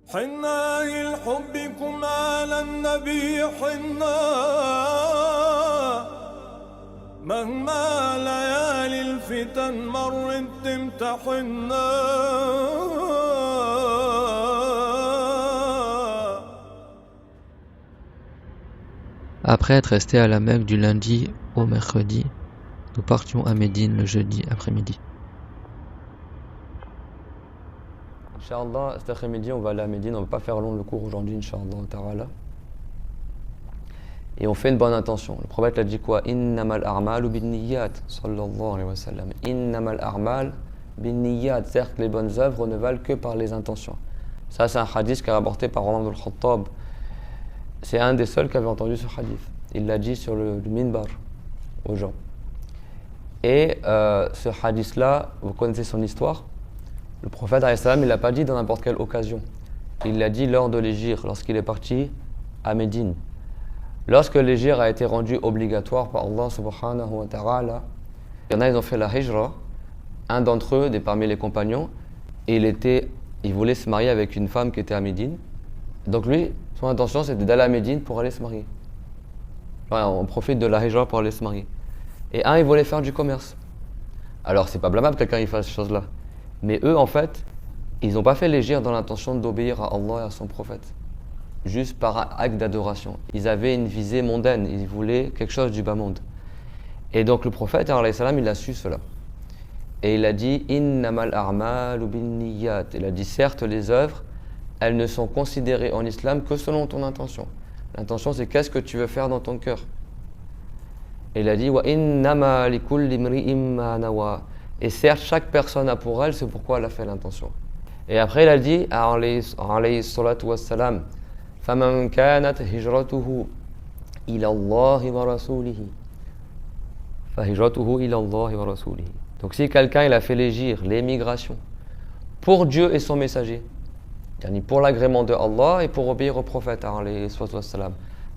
حنا لحبكم على النبي حنا مهما ليالي الفتن مرت تمتحنا. Après être resté à la Mecque du lundi au mercredi, nous partions à Médine le jeudi après-midi. Inch'Allah, cet après-midi, on va aller à Médine. On ne va pas faire long le cours aujourd'hui, Inch'Allah ta'ala. Et on fait une bonne intention. Le prophète a dit quoi? Innamal a'malu binniyat, sallallahu alayhi wa sallam. Innamal a'mal binniyat. Certes, les bonnes œuvres ne valent que par les intentions. Ça, c'est un hadith qui est rapporté par Omar ibn al-Khattab. C'est un des seuls qui avait entendu ce hadith. Il l'a dit sur le minbar aux gens. Et ce hadith-là, vous connaissez son histoire. Le prophète, il ne l'a pas dit dans n'importe quelle occasion. Il l'a dit lors de l'hégire, lorsqu'il est parti à Médine. Lorsque l'hégire a été rendu obligatoire par Allah subhanahu wa ta'ala, il y en a, ils ont fait la hijra. Un d'entre eux, parmi les compagnons, il voulait se marier avec une femme qui était à Médine. Donc lui, son intention, c'était d'aller à Médine pour aller se marier. Voilà, on profite de la hijra pour aller se marier. Et un, il voulait faire du commerce. Alors, c'est pas blâmable que quelqu'un il fasse ces choses-là. Mais eux, en fait, ils n'ont pas fait l'hégire dans l'intention d'obéir à Allah et à son prophète. Juste par acte d'adoration. Ils avaient une visée mondaine. Ils voulaient quelque chose du bas monde. Et donc, le prophète, alayhi salam, il a su cela. Et il a dit « Innamal a'malu binniyat » Il a dit « Certes, les œuvres, elles ne sont considérées en islam que selon ton intention. » L'intention, c'est qu'est-ce que tu veux faire dans ton cœur. Et il a dit « Wa innama likulli imri'in ma nawa » Et certes, chaque personne a pour elle, c'est pourquoi elle a fait l'intention. Et après, il a dit « Alayhi salatu wassalam » فَمَنْ كَانَتْ هِجْرَتُهُ إِلَى اللَّهِ وَرَسُولِهِ فَهِجْرَتُهُ إِلَى اللَّهِ وَرَسُولِهِ. Donc si quelqu'un il a fait l'hégire, l'émigration, pour Dieu et son messager, c'est-à-dire pour l'agrément de Allah et pour obéir au prophète,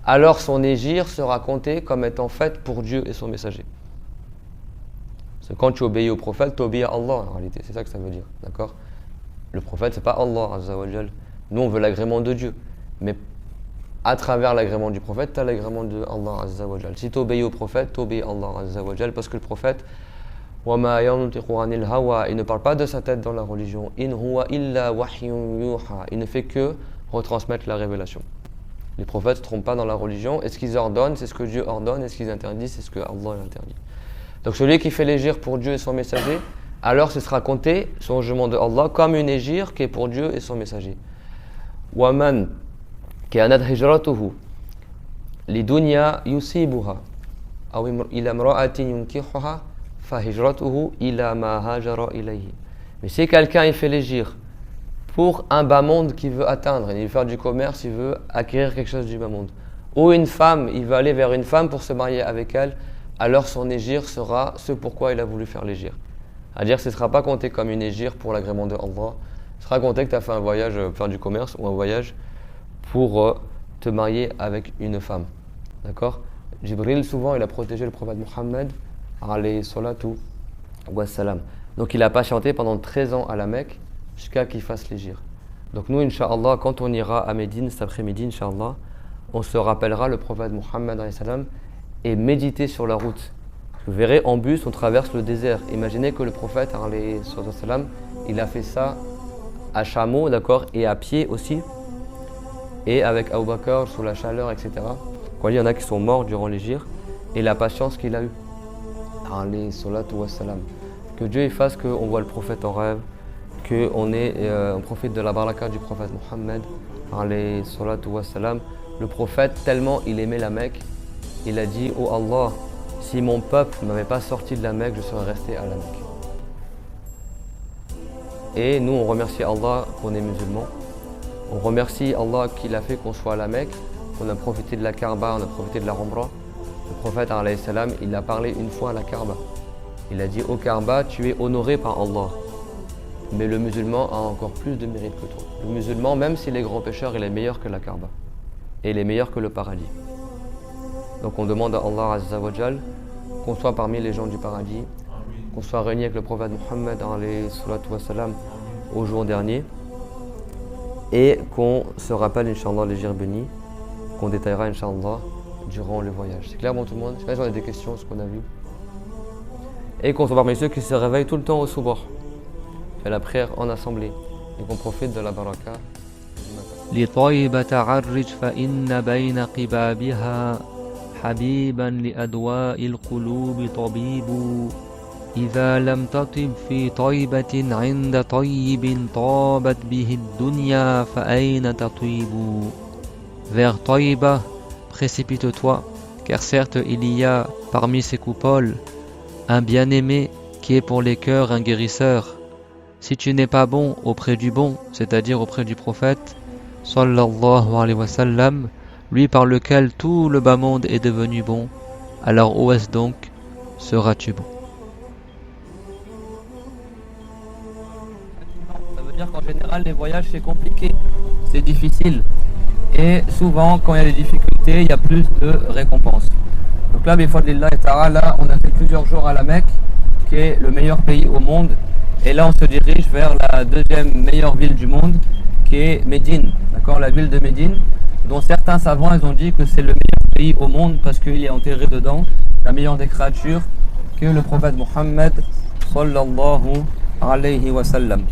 alors son hégire sera compté comme étant faite pour Dieu et son messager. Parce que quand tu obéis au prophète, tu obéis à Allah en réalité, c'est ça que ça veut dire, d'accord? Le prophète, c'est pas Allah, Azza wa Jal. Nous, on veut l'agrément de Dieu. Mais à travers l'agrément du prophète, tu as l'agrément de Allah Azza wa Jal. Si tu obéis au prophète, tu obéis à Allah Azza wa Jal, parce que le prophète, il ne parle pas de sa tête dans la religion. In huwa illa wahyun yuha. Il ne fait que retransmettre la révélation. Les prophètes ne se trompent pas dans la religion. Et ce qu'ils ordonnent, c'est ce que Dieu ordonne. Et ce qu'ils interdisent, c'est ce que Allah interdit. Donc celui qui fait l'hégire pour Dieu et son messager, alors ce sera compté, son jugement de Allah, comme une hégire qui est pour Dieu et son messager. Waman كانت هجرته لدنيا يصيبها أو إلى امرأة ينكحها فهجرته إلى ما هاجر إليه. Mais si quelqu'un il fait l'hégire pour un bas monde qu'il veut atteindre, il veut faire du commerce, il veut acquérir quelque chose du bas monde, ou une femme, il veut aller vers une femme pour se marier avec elle, alors son hégire sera ce pourquoi il a voulu faire l'hégire. C'est-à-dire ce ne sera pas compté comme une hégire pour l'agrément de Allah, ce sera compté que tu as fait un voyage faire du commerce ou un voyage pour te marier avec une femme. D'accord? Jibril, souvent, il a protégé le prophète Mohammed, alayhi salatu wassalam. Donc, il a patienté pendant 13 ans à la Mecque jusqu'à qu'il fasse l'hégire. Donc, nous, Inch'Allah, quand on ira à Médine cet après-midi, Inch'Allah, on se rappellera le prophète Mohammed, alayhi salam, et méditer sur la route. Vous verrez, en bus, on traverse le désert. Imaginez que le prophète, alayhi salam, il a fait ça à chameau, d'accord, et à pied aussi. Et avec Abu Bakr sous la chaleur, etc. Il y en a qui sont morts durant l'hégire et la patience qu'il a eue. Alayhi salatu wassalam. Que Dieu fasse qu'on voit le prophète en rêve, qu'on profite de la baraka du prophète Mohammed. Alayhi salatu wassalam. Le prophète, tellement il aimait la Mecque, il a dit « Oh Allah, si mon peuple ne m'avait pas sorti de la Mecque, je serais resté à la Mecque. » Et nous, on remercie Allah qu'on est musulmans. On remercie Allah qu'il a fait qu'on soit à la Mecque, qu'on a profité de la Kaaba, on a profité de la Umrah. Le prophète, alayhi salam, il a parlé une fois à la Kaaba. Il a dit « Ô Kaaba, tu es honoré par Allah. Mais le musulman a encore plus de mérite que toi. Le musulman, même s'il est grand pécheur, il est meilleur que la Kaaba. Et il est meilleur que le paradis. » Donc on demande à Allah Azza wa Jal qu'on soit parmi les gens du paradis, qu'on soit réunis avec le prophète Mohammed, alayhi salatu wassalam, au jour dernier. et qu'on se rappelle, Inch'Allah, les jours bénis, qu'on détaillera, Inch'Allah, durant le voyage. C'est clair, bon, tout le monde? Je sais pas si on a des questions sur ce qu'on a vu. Et qu'on soit parmi ceux qui se réveillent tout le temps au soubah, fait la prière en assemblée, et qu'on profite de la baraka. لطيبة عرج فإن بين قبابها حبيبا لأدواء القلوب طبيب إذا لم تطب في طيبة عند طيب طابت به الدنيا فأين تطيب. Vers Taïba, précipite-toi, car certes il y a parmi ces coupoles un bien-aimé qui est pour les cœurs un guérisseur. Si tu n'es pas bon auprès du bon, c'est-à-dire auprès du prophète, sallallahu alayhi wa sallam, lui par lequel tout le bas monde est devenu bon, alors où est-ce donc seras-tu bon? Ça veut dire qu'en général les voyages c'est compliqué, c'est difficile. Et souvent quand il y a des difficultés, il y a plus de récompenses. Donc là, bifadlillahi ta'ala, on a fait plusieurs jours à la Mecque, qui est le meilleur pays au monde. Et là on se dirige vers la deuxième meilleure ville du monde, qui est Médine, d'accord, la ville de Médine, dont certains savants ils ont dit que c'est le meilleur pays au monde parce qu'il est enterré dedans la meilleure des créatures que le prophète Mohammed sallallahu alayhi wa sallam.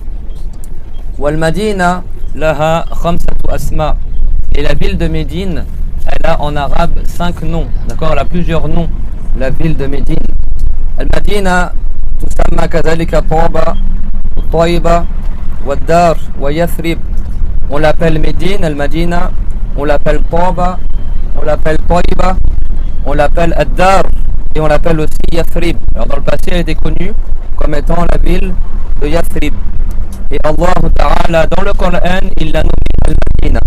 Wal Madina laha khamsatu asma. Et la ville de Médine, elle a en arabe 5 noms, d'accord, elle a plusieurs noms, la ville de Médine. Al Madina tusamma kadhalika Taba, Taïba, Waddar, wa Yathrib. On l'appelle Médine, Al-Madina, on l'appelle Taba, on l'appelle Taïba, on l'appelle Ad-Dar et on l'appelle aussi Yathrib. Alors dans le passé, elle était connue comme étant la ville de Yathrib. Et Allah Ta'ala, dans le Coran, il l'a nommé Al-Madina.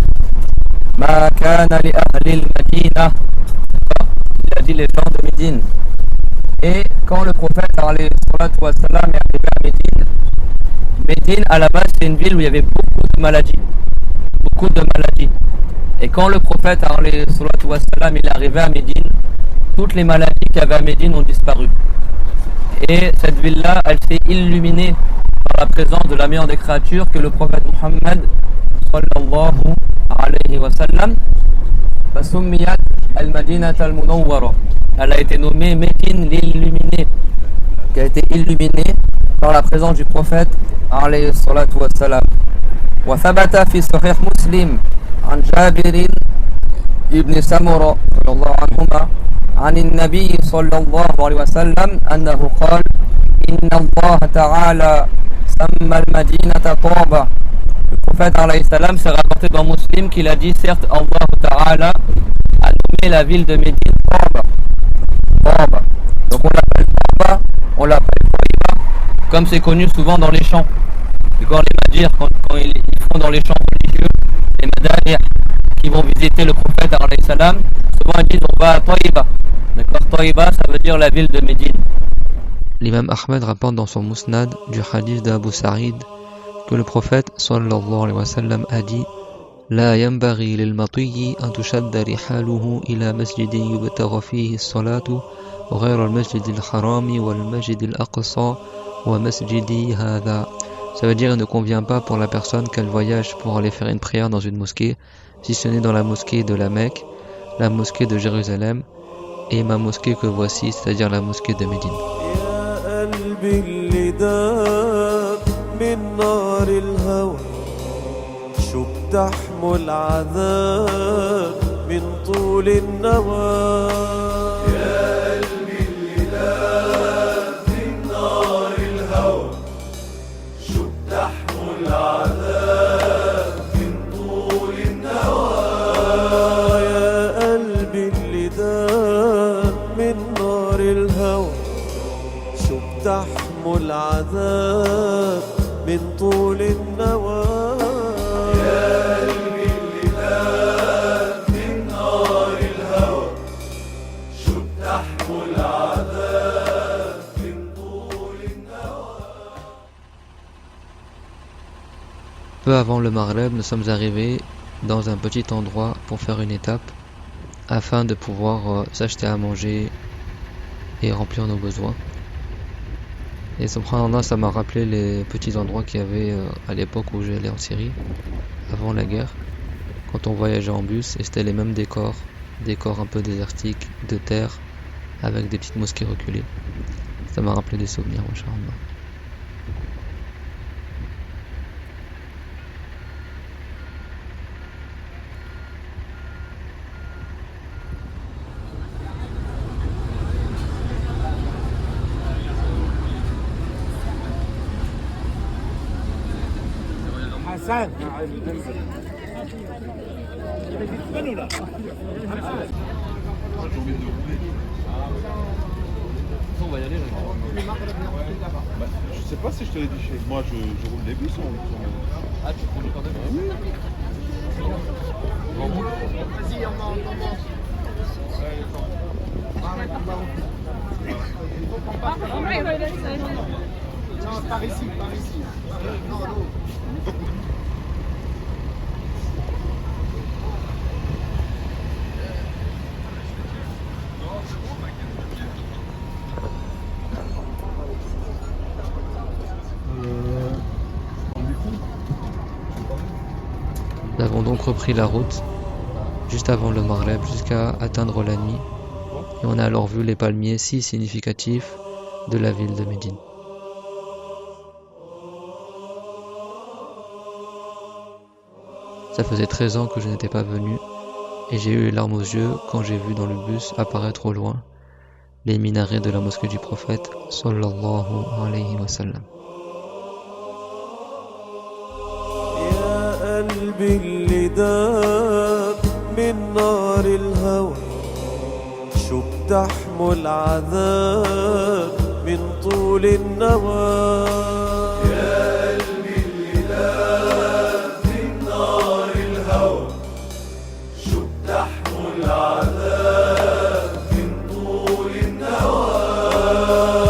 Ma kana li ahli al-Madina. Il a dit les gens de Médine. Et quand le prophète alayhi salatu wa salam est arrivé à Médine, Médine à la base c'est une ville où il y avait beaucoup de maladies. Et quand le prophète alayhi salatu wa salam il est arrivé à Médine, toutes les maladies qu'il y avait à Médine ont disparu. Et cette ville-là, elle s'est illuminée par la présence de la meilleure des créatures que le prophète Mohammed sallallahu alayhi wa sallam. Fasummiyat al-Madinat al-Munawwara. Elle a été nommée Médine l'illuminée, qui a été illuminée par la présence du prophète alayhi salatu wa salam. Wa thabata fi sahih Muslim an Jabir ibn Samura radiyallahu anhuma عن النبي صلى الله عليه وسلم أنه قال إن الله تعالى سمى المدينة طابة. Le prophète alayhi salam s'est rapporté dans Muslim qu'il a dit certes Allah Ta'ala a nommé la ville de Médine Taba. Donc on l'appelle Taba, on l'appelle Taïba, comme c'est connu souvent dans les champs. Et quand les madirs, quand ils font dans les champs religieux, les madahir qui vont visiter le prophète alayhi salam, souvent ils disent on va à Taïba. D'accord, Taïba ça veut dire la ville de Médine. L'imam Ahmed rapporte dans son Musnad du hadith d'Abu Sa'id que le prophète sallallahu alayhi wa sallam a dit لا ينبغي للمطي أن تشد رحاله إلى مسجد يبتغى فيه الصلاة غير المسجد الحرام والمسجد الأقصى ومسجدي هذا. Ça veut dire il ne convient pas pour la personne qu'elle voyage pour aller faire une prière dans une mosquée, si ce n'est dans la mosquée de la Mecque, la mosquée de Jérusalem et ma mosquée que voici, c'est-à-dire la mosquée de Médine. تحمل عذاب من طول النوى يا قلبي اللي داب من نار الهوى شو بتحمل عذاب من طول النوى يا قلبي اللي داب من نار الهوى شو بتحمل عذاب من طول النوى Peu avant le Maghreb, nous sommes arrivés dans un petit endroit pour faire une étape afin de pouvoir s'acheter à manger et remplir nos besoins. Et subhanallah, ça m'a rappelé les petits endroits qu'il y avait à l'époque où j'allais en Syrie, avant la guerre, quand on voyageait en bus, et c'était les mêmes décors un peu désertiques, de terre, avec des petites mosquées reculées. Ça m'a rappelé des souvenirs, machallah. Je sais pas si je te l'ai dit, moi je roule les bus. Ah, tu prends le temps de Oui. Vas-y, on commence. Non, par ici, par ici. Non, non. Nous avons donc repris la route juste avant le Maghreb jusqu'à atteindre la nuit, et on a alors vu les palmiers si significatifs de la ville de Médine. Ça faisait 13 ans que je n'étais pas venu, et j'ai eu les larmes aux yeux quand j'ai vu dans le bus apparaître au loin les minarets de la mosquée du prophète sallallahu alayhi wa sallam. قلبي اللي داب من نار الهوى شو بتحمل عذاب من طول النوى يا قلبي اللي داب من نار الهوى شو بتحمل عذاب من طول النوى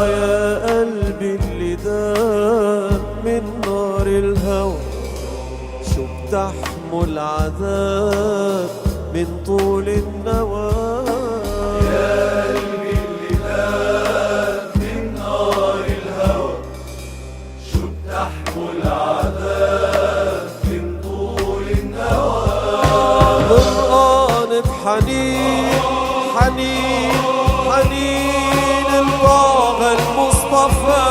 يا قلبي اللي داب من نار الهوى تحمل عذاب من طول النوى يا قلبي اللي داب من نار الهوى شو بتحمل عذاب من طول النوى غرقان بحنين حنين حنين الله المصطفى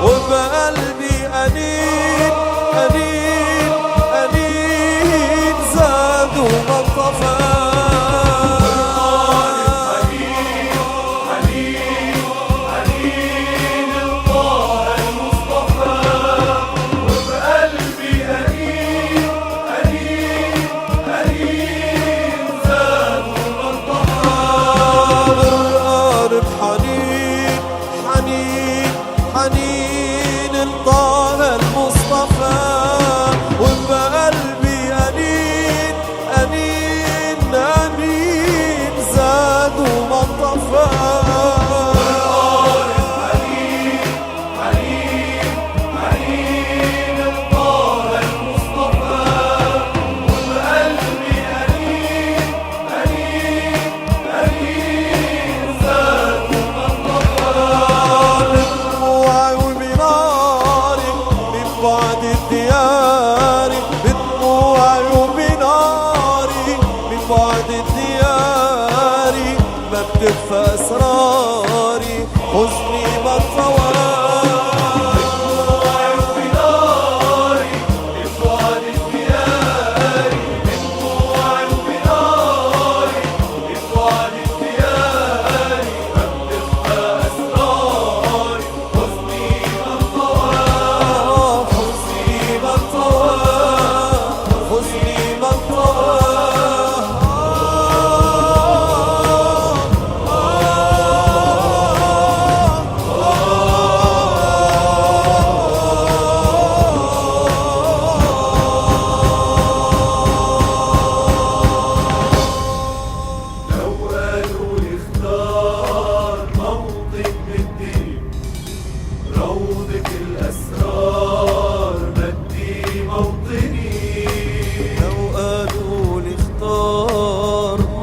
وبقلبي أنين أنين حنين الطه المصطفى وبقلبي أنين أنين أنين زاد وما انطفى حنين حنين حنين الطه المصطفى وبقلبي أنين أنين أنين زاد وما انطفى بعد الديار بدموعي وبناري من بعد الديار ما بتخفى أسراري حزني ما انطوى بدموعي وبناري من بعد الديار بدموعي وبناري من بعد الديار ما بتخفى أسراري حزني ما انطوى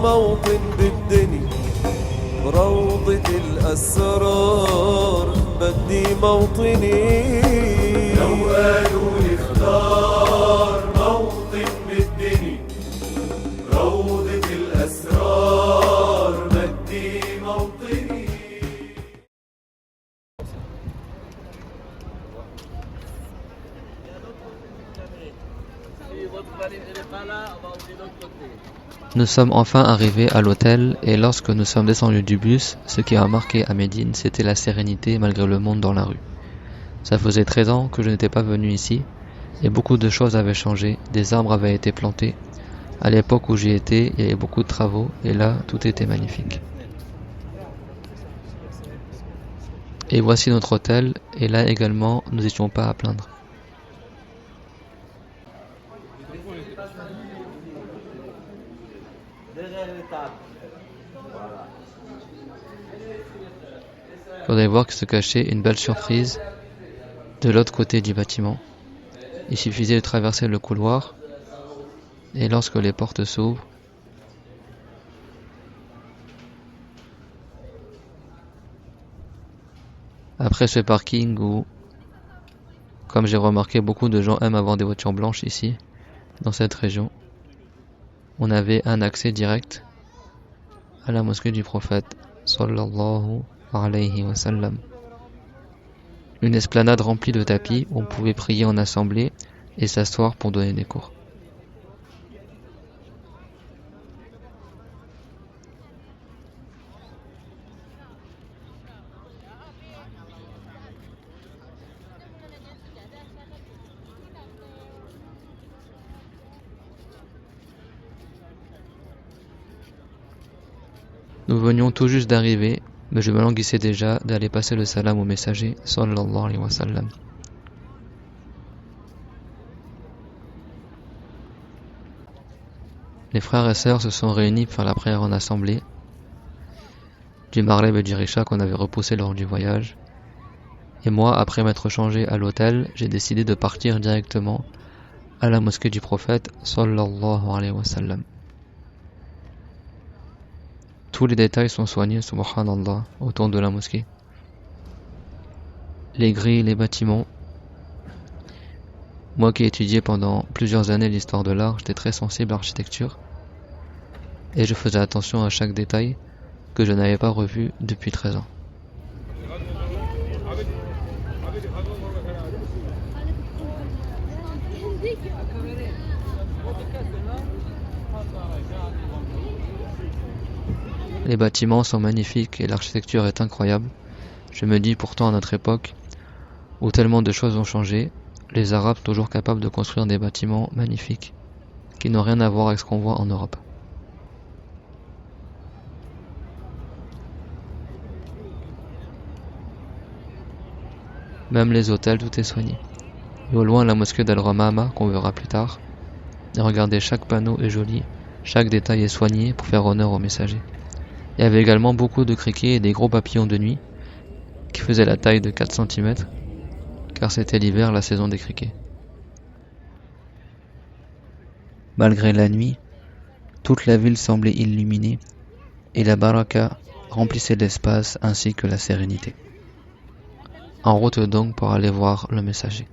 موطن بالدنيا روضة الأسرار بدي موطني لو قالوا نختار موطن بالدنيا روضة الأسرار بدي موطني. Nous sommes enfin arrivés à l'hôtel et lorsque nous sommes descendus du bus, ce qui a marqué à Médine, c'était la sérénité malgré le monde dans la rue. Ça faisait 13 ans que je n'étais pas venu ici et beaucoup de choses avaient changé, des arbres avaient été plantés. À l'époque où j'y étais, il y avait beaucoup de travaux et là, tout était magnifique. Et voici notre hôtel et là également, nous n'étions pas à plaindre. Vous allez voir que se cachait une belle surprise de l'autre côté du bâtiment. Il suffisait de traverser le couloir et lorsque les portes s'ouvrent, après ce parking où, comme j'ai remarqué, beaucoup de gens aiment avoir des voitures blanches ici, dans cette région, on avait un accès direct à la mosquée du prophète sallallahu alayhi wa sallam. Une esplanade remplie de tapis où on pouvait prier en assemblée et s'asseoir pour donner des cours. Nous venions tout juste d'arriver, mais je me languissais déjà d'aller passer le salam au messager sallallahu alayhi wa sallam. Les frères et sœurs se sont réunis pour faire la prière en assemblée du Maghreb et du Risha qu'on avait repoussé lors du voyage. Et moi, après m'être changé à l'hôtel, j'ai décidé de partir directement à la mosquée du prophète sallallahu alayhi wa sallam. Tous les détails sont soignés, subhanallah, autour de la mosquée. Les grilles, les bâtiments. Moi qui ai étudié pendant plusieurs années l'histoire de l'art, j'étais très sensible à l'architecture. Et je faisais attention à chaque détail que je n'avais pas revu depuis 13 ans. Les bâtiments sont magnifiques et l'architecture est incroyable. Je me dis pourtant à notre époque, où tellement de choses ont changé, les Arabes sont toujours capables de construire des bâtiments magnifiques, qui n'ont rien à voir avec ce qu'on voit en Europe. Même les hôtels, tout est soigné. Et au loin, la mosquée d'Al-Ramama, qu'on verra plus tard. Et regardez, chaque panneau est joli, chaque détail est soigné pour faire honneur au messager. Il y avait également beaucoup de criquets et des gros papillons de nuit qui faisaient la taille de 4 cm car c'était l'hiver, la saison des criquets. Malgré la nuit, toute la ville semblait illuminée et la baraka remplissait l'espace ainsi que la sérénité. En route donc pour aller voir le messager.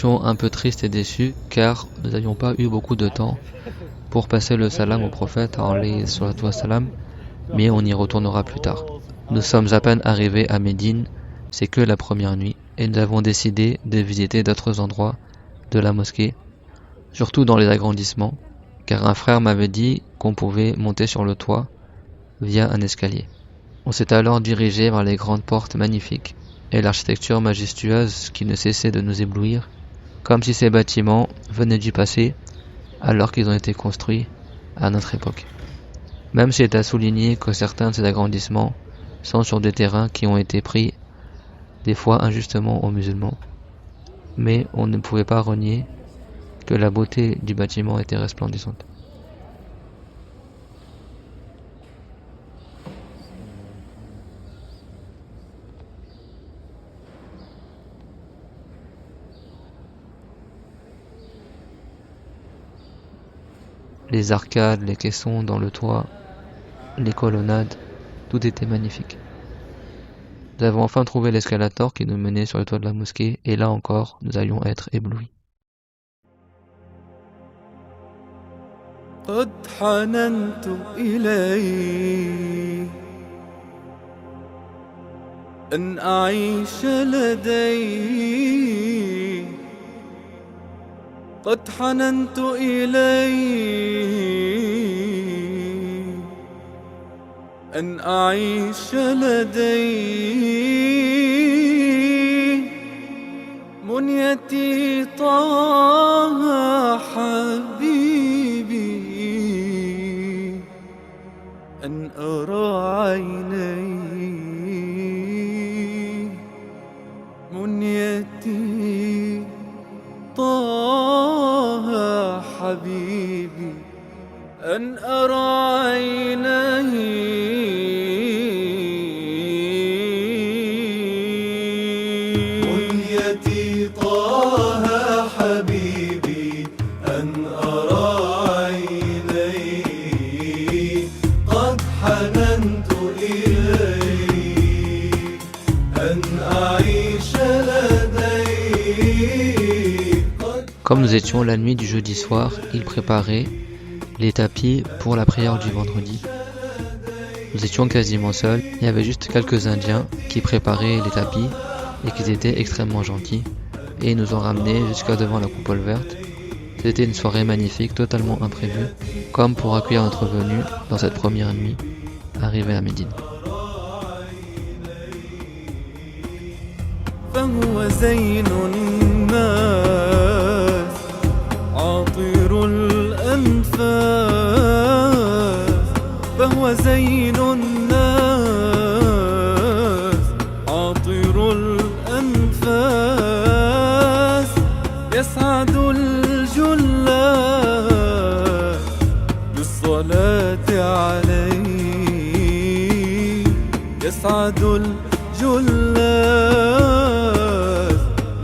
étions un peu tristes et déçus car nous n'avions pas eu beaucoup de temps pour passer le salam au prophète, alayhi salatu wassalam, mais on y retournera plus tard. Nous sommes à peine arrivés à Médine, c'est que la première nuit, et nous avons décidé de visiter d'autres endroits de la mosquée, surtout dans les agrandissements, car un frère m'avait dit qu'on pouvait monter sur le toit via un escalier. On s'est alors dirigé vers les grandes portes magnifiques et l'architecture majestueuse qui ne cessait de nous éblouir, comme si ces bâtiments venaient du passé alors qu'ils ont été construits à notre époque. Même s'il est à souligner que certains de ces agrandissements sont sur des terrains qui ont été pris des fois injustement aux musulmans, mais on ne pouvait pas renier que la beauté du bâtiment était resplendissante. Les arcades, les caissons dans le toit, les colonnades, tout était magnifique. Nous avons enfin trouvé l'escalator qui nous menait sur le toit de la mosquée et là encore, nous allions être éblouis. قد حننت إليه أن أعيش لديه قد حننت إليه أن أعيش لديه منيتي طه حبيبي أن أرى عينيه منيتي طه حبيبي أن أرى عينيه منيتي طه حبيبي أن أرى عينيه قد حننت إليه أن أعيش لديه. Comme nous étions la nuit du jeudi soir, il préparait les tapis pour la prière du vendredi. Nous étions quasiment seuls, il y avait juste quelques Indiens qui préparaient les tapis et qui étaient extrêmement gentils et ils nous ont ramenés jusqu'à devant la coupole verte. C'était une soirée magnifique, totalement imprévue, comme pour accueillir notre venue dans cette première nuit arrivée à Médine. فهو زين الناس عاطر الأنفاس فهو زين الناس عاطر الأنفاس يسعد الجلاد بالصلاة عليه يسعد الجلاد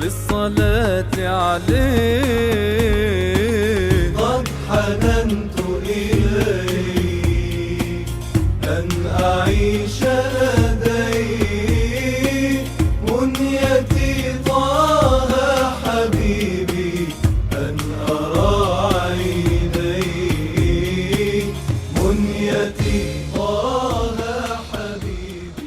بالصلاة عليه قد حننت إليه أن أعيش لديه منيتي طه حبيبي أن أرى عينيه منيتي طه حبيبي.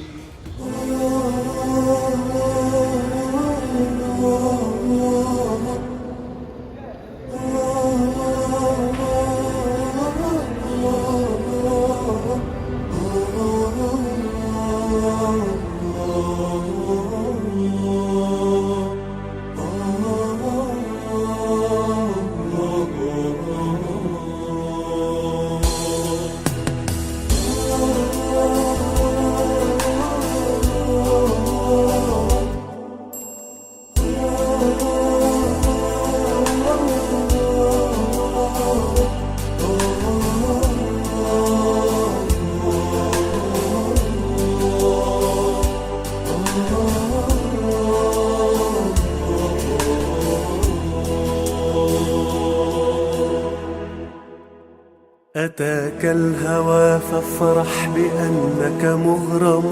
أتاك الهوى فافرح بأنك مغرم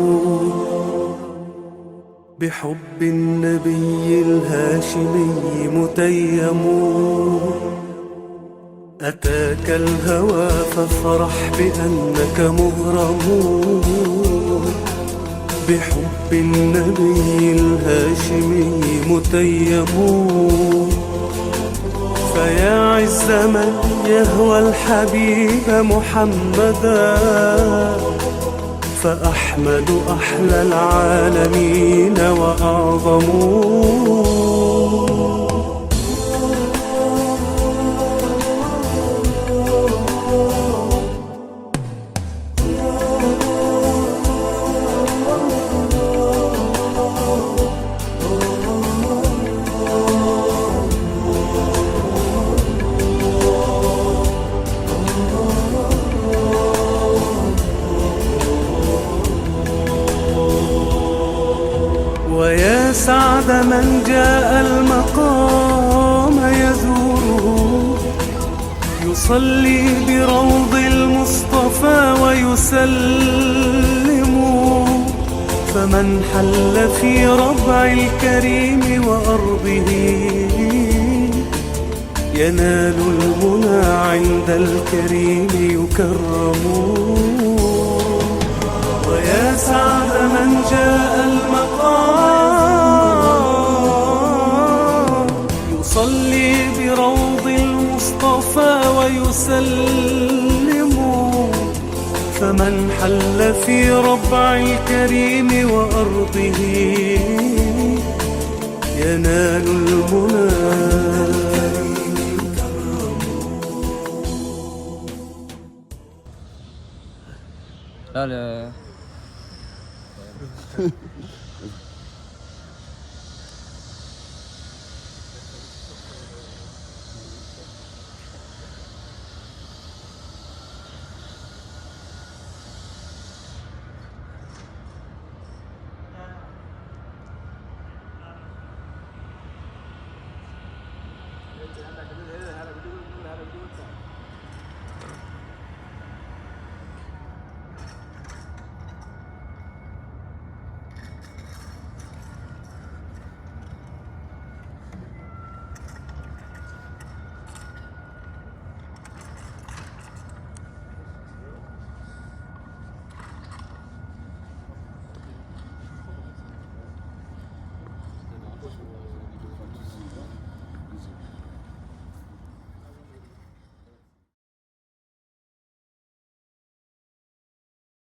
بحب النبي الهاشمي متيم. أتاك الهوى فافرح بأنك مغرم بحب النبي الهاشمي متيم. فيا عز من يهوى الحبيب محمدا فأحمد أحلى العالمين وأعظم. ويا سعد من جاء المقام يزوره يصلي بروض المصطفى ويسلم. فمن حل في ربع الكريم وأرضه ينال المنى عند الكريم يكرم. ويا سعد من جاء المقام يصلي بروض المصطفى ويسلم. فمن حل في ربع الكريم وأرضه ينال المنى. Là, هذا بدون